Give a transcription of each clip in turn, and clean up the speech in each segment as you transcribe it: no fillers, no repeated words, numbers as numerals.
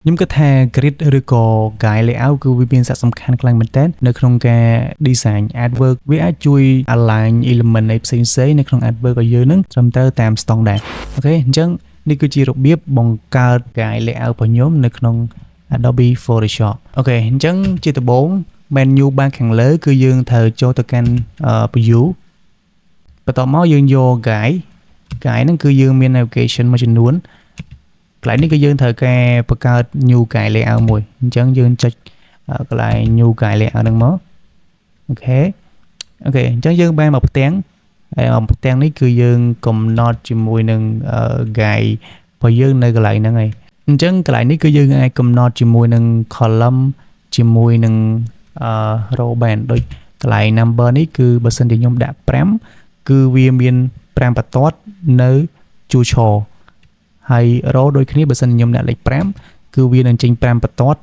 ខ្ញុំគិតថា grid ឬក៏ guide layout គឺវាមានសារៈសំខាន់ខ្លាំងមែនទែននៅក្នុងការ design artwork វាអាចជួយ align element នៃផ្សេងៗនៅក្នុង artwork ឲ្យយើងនឹងត្រឹមត្រូវតាម standard អូខេអញ្ចឹងនេះគឺជារបៀបបង្កើត guide layout របស់ខ្ញុំនៅក្នុង Adobe Photoshop អូខេអញ្ចឹងជាដំបូង menu បានខាងលើគឺយើងត្រូវចូលទៅកាន់ view បន្ទាប់មកយើងយក guide ហ្នឹងគឺយើងមាន navigation មួយចំនួនកន្លែងនេះគឺយើងត្រូវការបង្កើត new guide layout មួយអញ្ចឹងយើងចុចកន្លែង new guide layout ហ្នឹងមកអូខេអញ្ចឹងយើងបានមកផ្ទាំងហើយមកផ្ទាំងនេះគឺយើងកំណត់ជាមួយនឹង guide របស់យើងនៅកន្លែងហ្នឹងហើយអញ្ចឹងកន្លែងនេះគឺយើងអាចកំណត់ជាមួយនឹង column ជាមួយនឹងrow band ដូចកន្លែង number នេះគឺបើសិនជាខ្ញុំដាក់5គឺវាមាន5បន្ទាត់នៅជួរឈរហើយ row ដូចគ្នាបើសិនខ្ញុំដាក់លេខ5គឺវានឹងចេញ5បន្ទាត់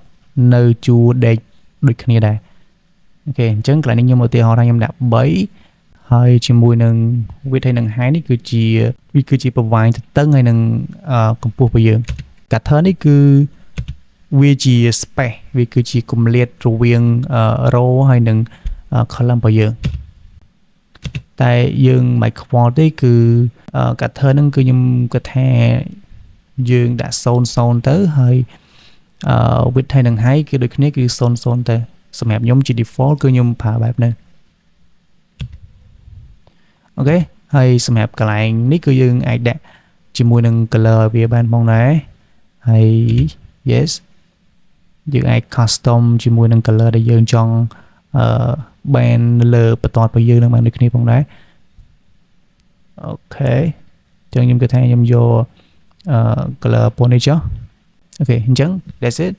នៅជួរដេកដូចគ្នាដែរអូខេអញ្ចឹងកន្លែងនេះខ្ញុំឧទាហរណ៍ថាខ្ញុំដាក់3ហើយជាមួយនឹង width ហើយនឹង height នេះគឺជាប្រវែងទទឹងហើយនឹងកម្ពស់របស់យើង cutter នេះគឺវាជា space វាគឺជាគម្លាតរវាង row ហើយនឹង column របស់យើងតែយើង មិនខ្វល់ទេគឺ cutter ហ្នឹងគឺខ្ញុំគិតថាយើងដាក់00ទៅហើយwidth ហើយនឹង height គឺដូចគ្នាគឺ00ទៅសម្រាប់ខ្ញុំជា default គឺខ្ញុំប្រើបែបហ្នឹងអូខេហើយសម្រាប់កន្លែងនេះគឺយើងអាចដាក់ជាមួយនឹង color វាបានផងដែរហើយ yes យើងអាច custom ជាមួយនឹង color ដែលយើងចង់បានលើបន្ទាត់របស់យើងនឹងបានដូចគ្នាផងដែរអូខេអញ្ចឹងខ្ញុំគិតថាខ្ញុំយកcolor ពណ៌នេះចុះអូខេអញ្ចឹង that's it